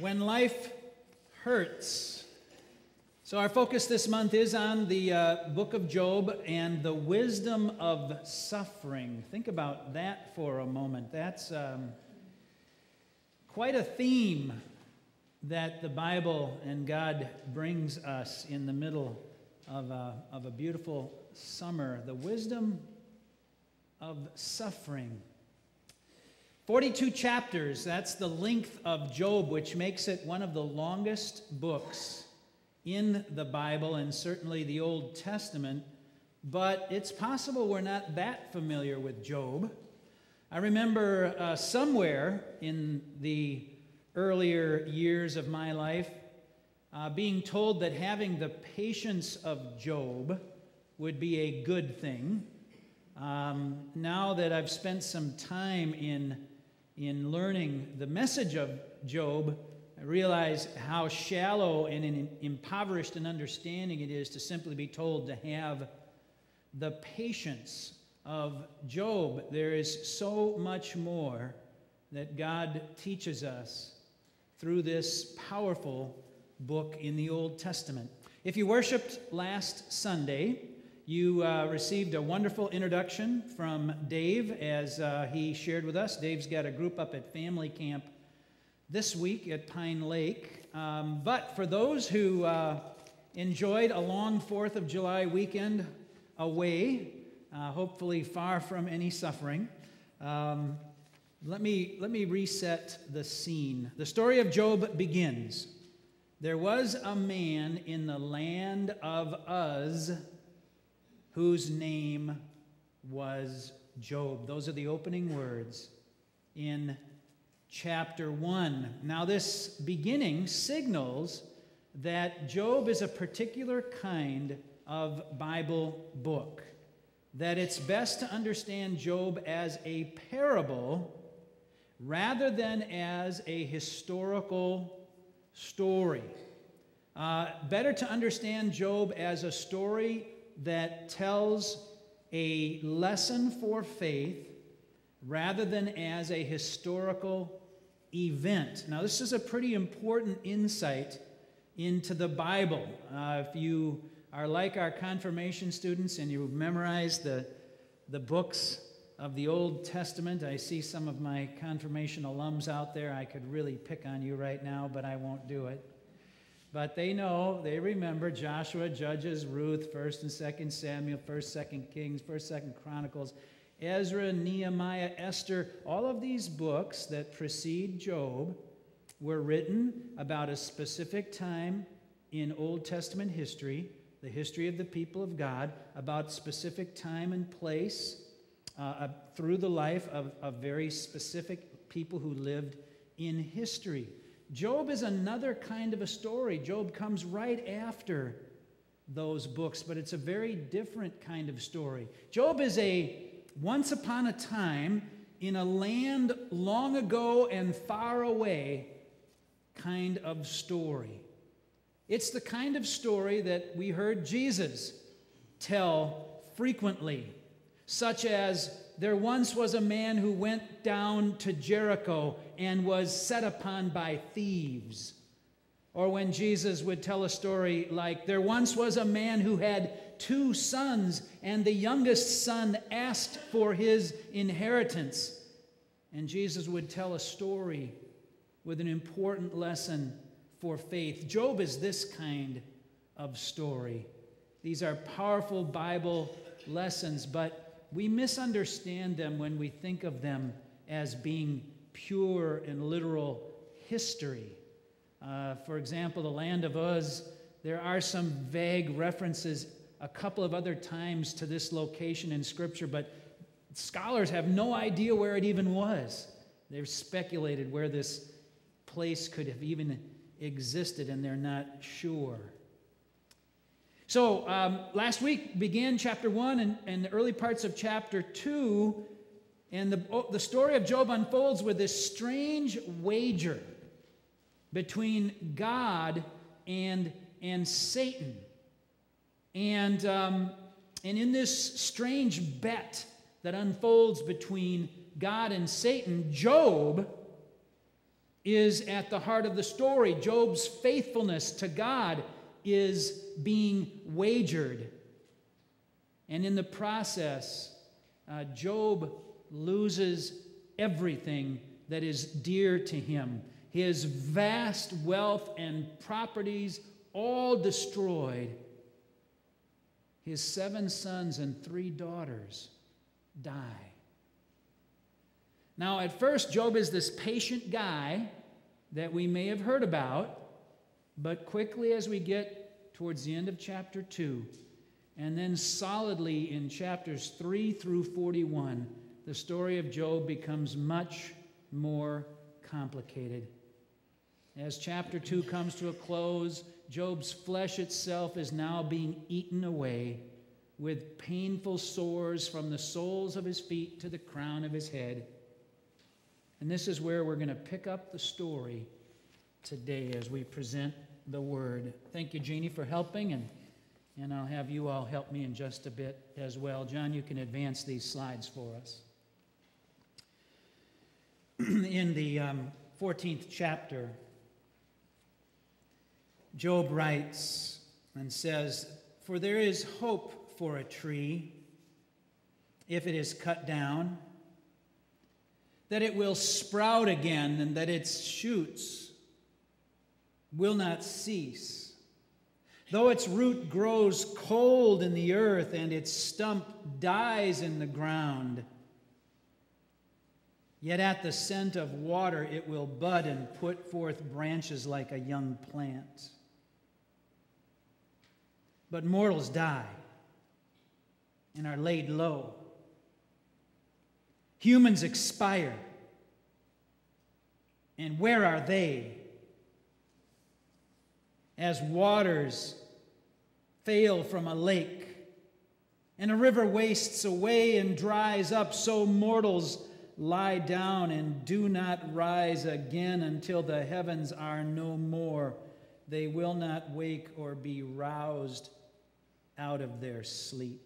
When life hurts. So our focus this month is on the book of Job and the wisdom of suffering. Think about that for a moment. That's quite a theme that the Bible and God brings us in the middle of a beautiful summer. The wisdom of suffering. 42 chapters, that's the length of Job, which makes it one of the longest books in the Bible and certainly the Old Testament. But it's possible we're not that familiar with Job. I remember somewhere in the earlier years of my life being told that having the patience of Job would be a good thing. Now that I've spent some time in learning the message of Job, I realize how shallow and impoverished an understanding it is to simply be told to have the patience of Job. There is so much more that God teaches us through this powerful book in the Old Testament. If you worshiped last Sunday, you received a wonderful introduction from Dave as he shared with us. Dave's got a group up at family camp this week at Pine Lake. But for those who enjoyed a long 4th of July weekend away, hopefully far from any suffering, let me reset the scene. The story of Job begins. There was a man in the land of Uz whose name was Job. Those are the opening words in chapter 1. Now, this beginning signals that Job is a particular kind of Bible book, that it's best to understand Job as a parable rather than as a historical story. Better to understand Job as a story that tells a lesson for faith rather than as a historical event. Now, this is a pretty important insight into the Bible. If you are like our confirmation students and you memorize the books of the Old Testament, I see some of my confirmation alums out there. I could really pick on you right now, but I won't do it. But they know, they remember Joshua, Judges, Ruth, 1st and 2nd Samuel, 1st, 2nd Kings, 1st, 2nd Chronicles, Ezra, Nehemiah, Esther. All of these books that precede Job were written about a specific time in Old Testament history, the history of the people of God, about specific time and place through the life of very specific people who lived in history. Job is another kind of a story. Job comes right after those books, but it's a very different kind of story. Job is a once upon a time in a land long ago and far away kind of story. It's the kind of story that we heard Jesus tell frequently, such as there once was a man who went down to Jericho and was set upon by thieves. Or when Jesus would tell a story like, there once was a man who had 2 sons, and the youngest son asked for his inheritance. And Jesus would tell a story with an important lesson for faith. Job is this kind of story. These are powerful Bible lessons, but we misunderstand them when we think of them as being pure and literal history. For example, the land of Uz, there are some vague references a couple of other times to this location in Scripture, but scholars have no idea where it even was. They've speculated where this place could have even existed, and they're not sure. So last week began chapter 1 and the early parts of chapter 2, and the story of Job unfolds with this strange wager between God and Satan. And in this strange bet that unfolds between God and Satan, Job is at the heart of the story. Job's faithfulness to God is being wagered. And in the process, Job loses everything that is dear to him. His vast wealth and properties all destroyed. His 7 sons and 3 daughters die. Now, at first, Job is this patient guy that we may have heard about, but quickly as we get towards the end of chapter 2, and then solidly in chapters 3 through 41, the story of Job becomes much more complicated. As chapter 2 comes to a close, Job's flesh itself is now being eaten away with painful sores from the soles of his feet to the crown of his head. And this is where we're going to pick up the story today as we present the word. Thank you, Jeannie, for helping, and I'll have you all help me in just a bit as well. John, you can advance these slides for us. In the 14th chapter, Job writes and says, "For there is hope for a tree, if it is cut down, that it will sprout again, and that its shoots will not cease. Though its root grows cold in the earth, and its stump dies in the ground, yet at the scent of water it will bud and put forth branches like a young plant. But mortals die and are laid low. Humans expire. And where are they? As waters fail from a lake, and a river wastes away and dries up, so mortals lie down and do not rise again until the heavens are no more. They will not wake or be roused out of their sleep.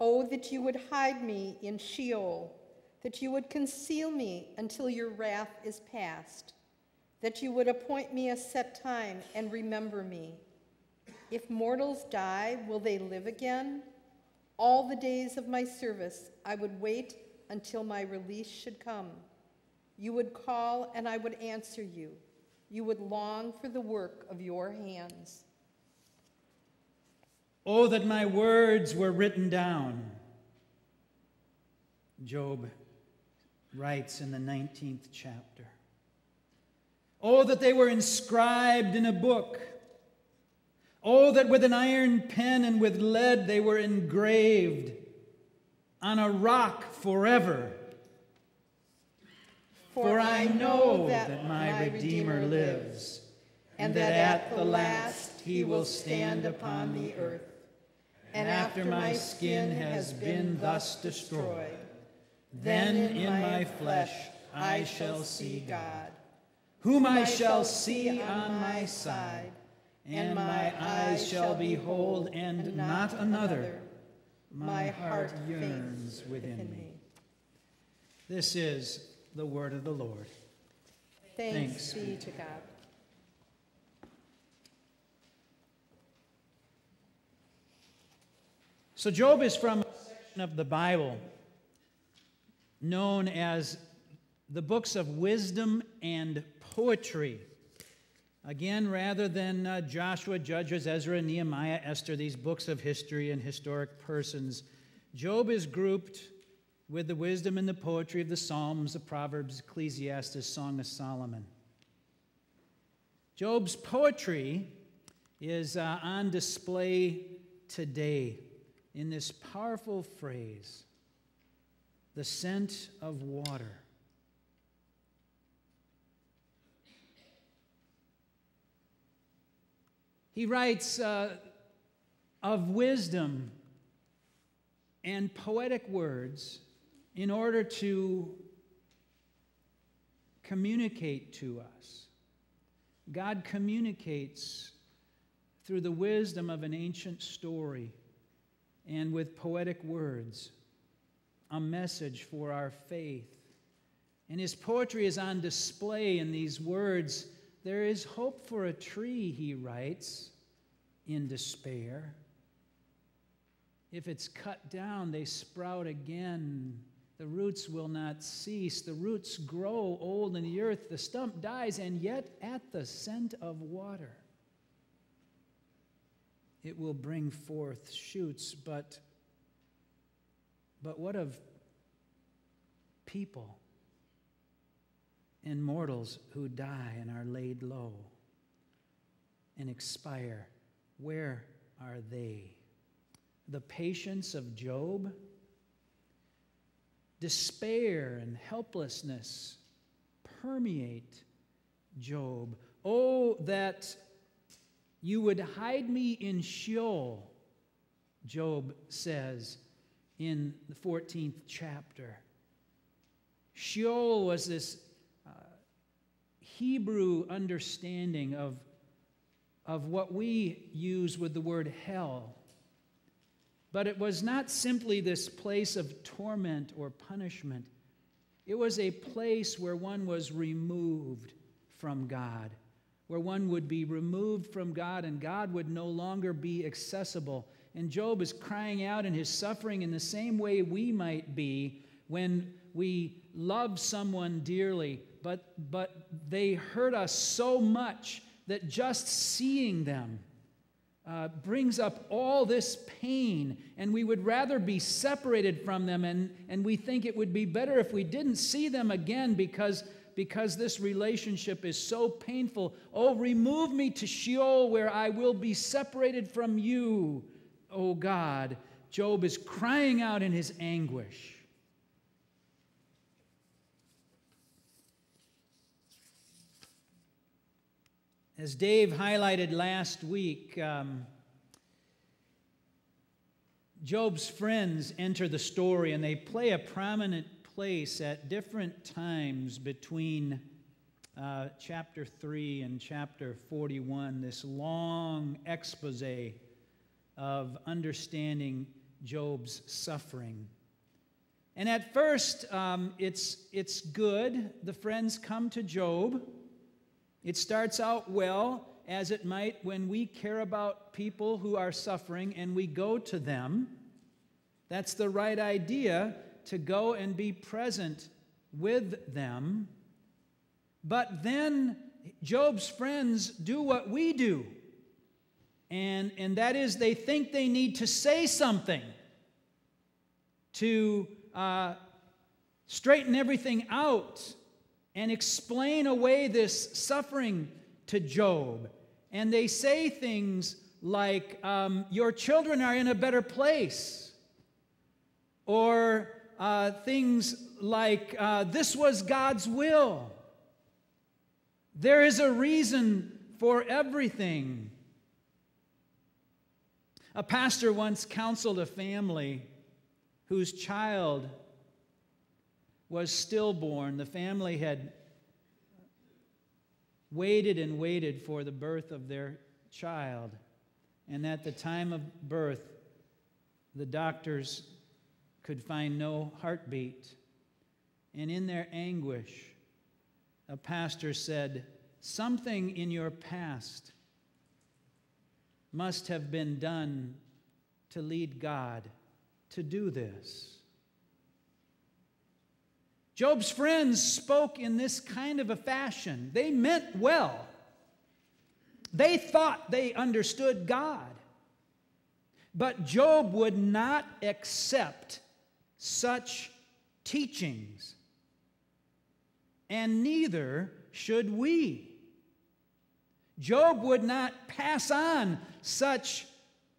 Oh, that you would hide me in Sheol, that you would conceal me until your wrath is past, that you would appoint me a set time and remember me. If mortals die, will they live again? All the days of my service I would wait until my release should come. You would call and I would answer you. You would long for the work of your hands. Oh, that my words were written down," Job writes in the 19th chapter. "Oh, that they were inscribed in a book. Oh, that with an iron pen and with lead they were engraved on a rock forever. For I know that my Redeemer lives, and that at the last he will stand upon the earth. And after my skin has been thus destroyed, then in my flesh I shall see God, whom I shall see on my side, and my eyes shall behold, and not another. My heart yearns within me." This is the word of the Lord. Thanks be to God. So Job is from a section of the Bible known as the books of wisdom and poetry. Again, rather than Joshua, Judges, Ezra, Nehemiah, Esther, these books of history and historic persons, Job is grouped with the wisdom and the poetry of the Psalms, the Proverbs, Ecclesiastes, Song of Solomon. Job's poetry is on display today in this powerful phrase, the scent of water. He writes of wisdom and poetic words in order to communicate to us. God communicates through the wisdom of an ancient story and with poetic words, a message for our faith And his poetry is on display in these words. There is hope for a tree, he writes, in despair. If it's cut down, they sprout again. The roots will not cease. The roots grow old in the earth. The stump dies, and yet at the scent of water, it will bring forth shoots. But what of people and mortals who die and are laid low and expire? Where are they? The patience of Job? Despair and helplessness permeate Job. Oh, that you would hide me in Sheol, Job says in the 14th chapter. Sheol was this Hebrew understanding of what we use with the word hell. But it was not simply this place of torment or punishment. It was a place where one was removed from God, where one would be removed from God and God would no longer be accessible. And Job is crying out in his suffering in the same way we might be when we love someone dearly, but they hurt us so much that just seeing them brings up all this pain, and we would rather be separated from them, and we think it would be better if we didn't see them again because this relationship is so painful. Oh, remove me to Sheol where I will be separated from you, oh God. Job is crying out in his anguish. As Dave highlighted last week, Job's friends enter the story, and they play a prominent place at different times between chapter 3 and chapter 41, this long expose of understanding Job's suffering. And at first, it's good. The friends come to Job. It starts out well, as it might when we care about people who are suffering and we go to them. That's the right idea, to go and be present with them. But then Job's friends do what we do, and that is they think they need to say something to straighten everything out and explain away this suffering to Job. And they say things like, your children are in a better place. Or things like, this was God's will. There is a reason for everything. A pastor once counseled a family whose child was stillborn. The family had waited and waited for the birth of their child. And at the time of birth, the doctors could find no heartbeat. And in their anguish, a pastor said, something in your past must have been done to lead God to do this. Job's friends spoke in this kind of a fashion. They meant well. They thought they understood God. But Job would not accept such teachings. And neither should we. Job would not pass on such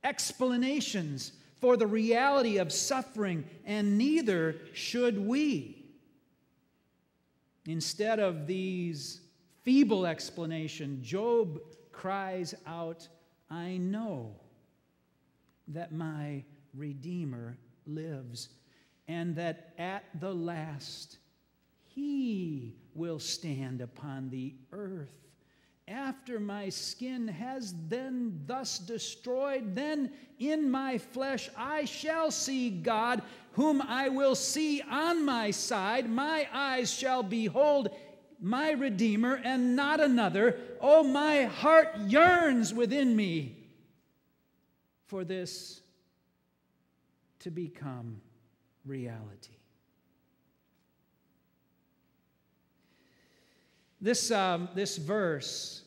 explanations for the reality of suffering, and neither should we. Instead of these feeble explanations, Job cries out, I know that my Redeemer lives, and that at the last he will stand upon the earth, after my skin has been thus destroyed, then in my flesh I shall see God, whom I will see on my side. My eyes shall behold my Redeemer and not another. Oh, my heart yearns within me for this to become reality. This verse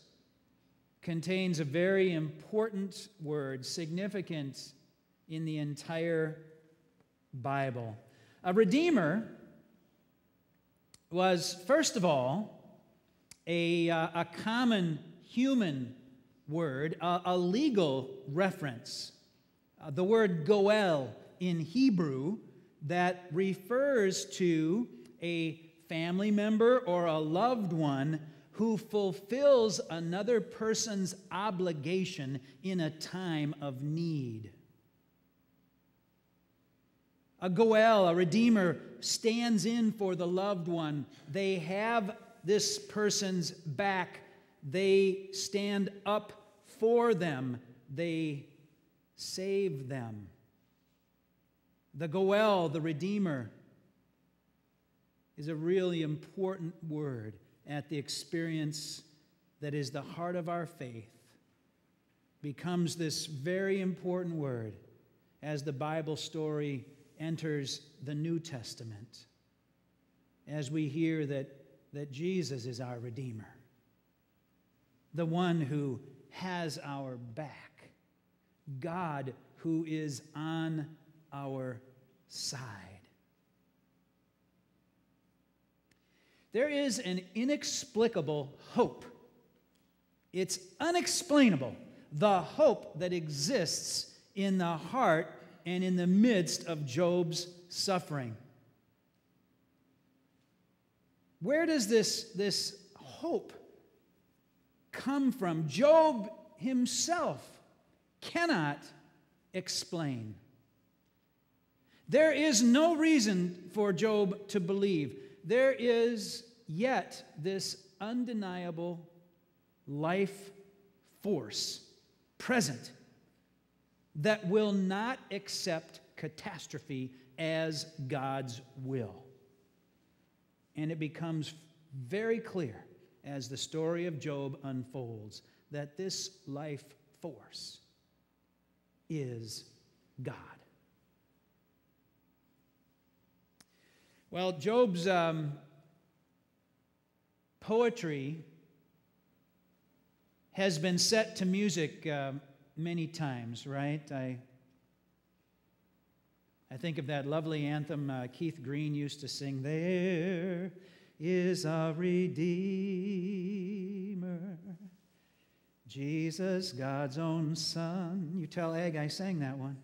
contains a very important word, significant in the entire Bible. A redeemer was, first of all, a common human word, a legal reference. The word goel in Hebrew that refers to a family member or a loved one who fulfills another person's obligation in a time of need. A goel, a redeemer, stands in for the loved one. They have this person's back. They stand up for them. They save them. The goel, the redeemer, is a really important word at the experience that is the heart of our faith. Becomes this very important word as the Bible story enters the New Testament, as we hear that Jesus is our Redeemer, the one who has our back, God who is on our side. There is an inexplicable hope. It's unexplainable, the hope that exists in the heart and in the midst of Job's suffering. Where does this hope come from? Job himself cannot explain. There is no reason for Job to believe. There is yet this undeniable life force present that will not accept catastrophe as God's will. And it becomes very clear as the story of Job unfolds that this life force is God. Well, Job's poetry has been set to music many times, right? I think of that lovely anthem Keith Green used to sing, "There is a Redeemer, Jesus, God's own Son." You tell Egg I sang that one.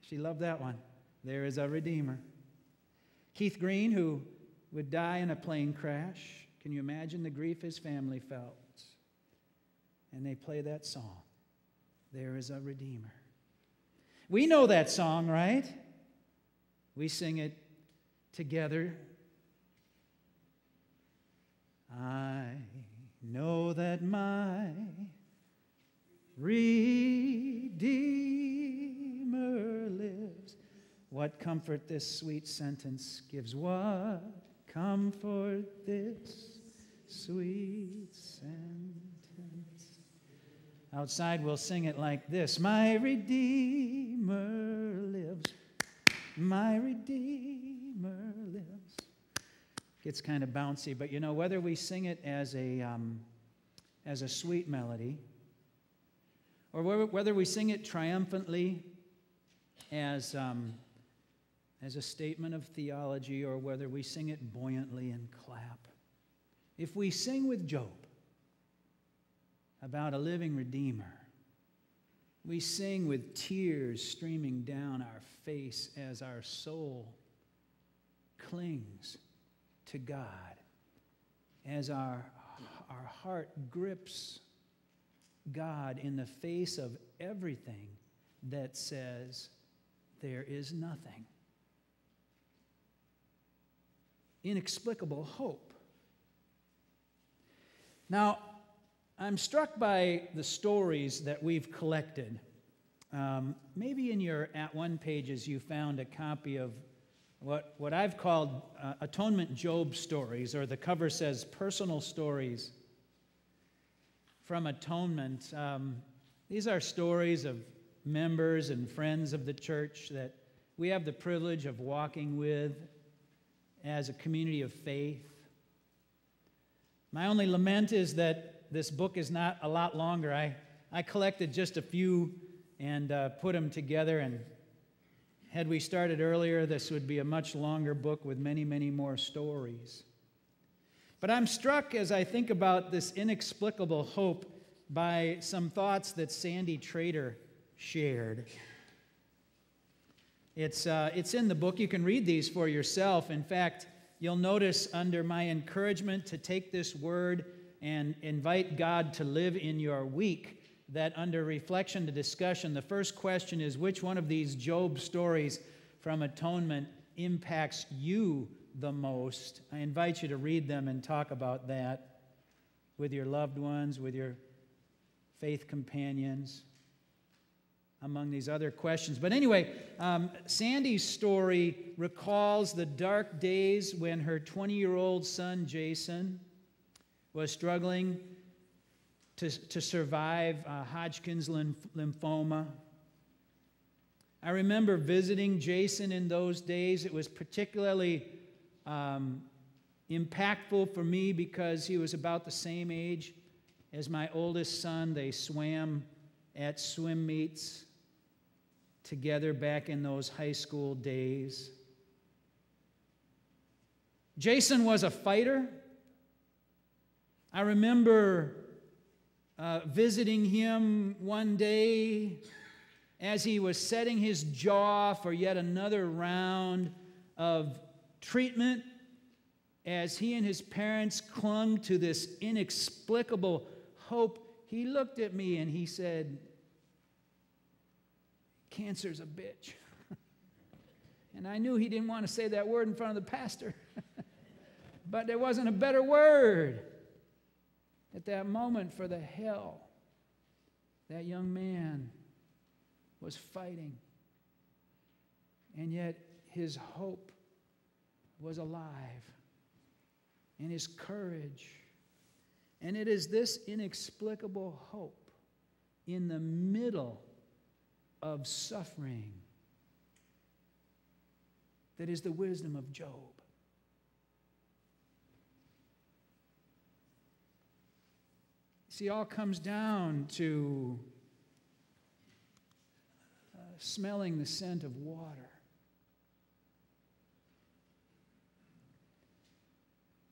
She loved that one. There is a Redeemer. Keith Green, who would die in a plane crash. Can you imagine the grief his family felt? And they play that song, "There is a Redeemer." We know that song, right? We sing it together. I know that my Redeemer lives. What comfort this sweet sentence gives. What comfort this sweet sentence. Outside we'll sing it like this. My Redeemer lives. My Redeemer lives. Gets kind of bouncy, but you know, whether we sing it as a sweet melody, or whether we sing it triumphantly as a statement of theology, or whether we sing it buoyantly and clap, if we sing with Job about a living Redeemer, we sing with tears streaming down our face as our soul clings to God, as our heart grips God in the face of everything that says there is nothing. Inexplicable hope. Now, I'm struck by the stories that we've collected. Maybe in your At One pages you found a copy of what I've called Atonement Job stories, or the cover says personal stories from Atonement. These are stories of members and friends of the church that we have the privilege of walking with as a community of faith. My only lament is that this book is not a lot longer. I collected just a few and put them together, and had we started earlier, this would be a much longer book with many, many more stories. But I'm struck as I think about this inexplicable hope by some thoughts that Sandy Trader shared. It's in the book. You can read these for yourself. In fact, you'll notice under my encouragement to take this word and invite God to live in your week, that under reflection to discussion, the first question is, which one of these Job stories from Atonement impacts you the most? I invite you to read them and talk about that with your loved ones, with your faith companions, among these other questions. But anyway, Sandy's story recalls the dark days when her 20-year-old son, Jason, was struggling to survive Hodgkin's lymphoma. I remember visiting Jason in those days. It was particularly impactful for me because he was about the same age as my oldest son. They swam at swim meets together back in those high school days. Jason was a fighter. I remember visiting him one day as he was setting his jaw for yet another round of treatment, as he and his parents clung to this inexplicable hope. He looked at me and he said, "Cancer's a bitch." And I knew he didn't want to say that word in front of the pastor. But there wasn't a better word at that moment for the hell that young man was fighting. And yet his hope was alive, and his courage. And it is this inexplicable hope in the middle of suffering that is the wisdom of Job. See, it all comes down to smelling the scent of water.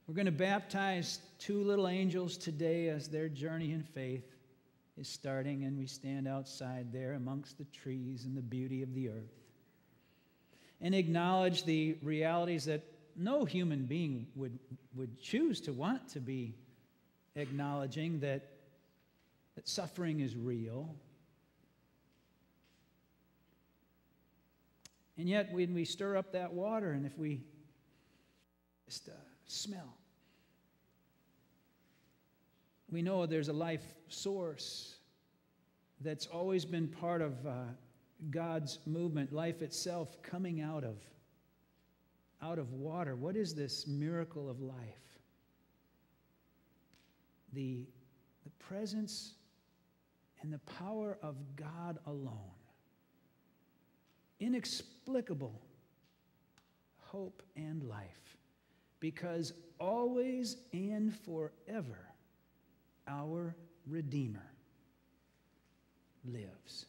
We're going to baptize two little angels today as their journey in faith is starting, and we stand outside there amongst the trees and the beauty of the earth and acknowledge the realities that no human being would choose to want to be acknowledging, that suffering is real. And yet when we stir up that water, and if we just smell, we know there's a life source that's always been part of God's movement, life itself coming out of water. What is this miracle of life? The presence and the power of God alone. Inexplicable hope and life, because always and forever our Redeemer lives.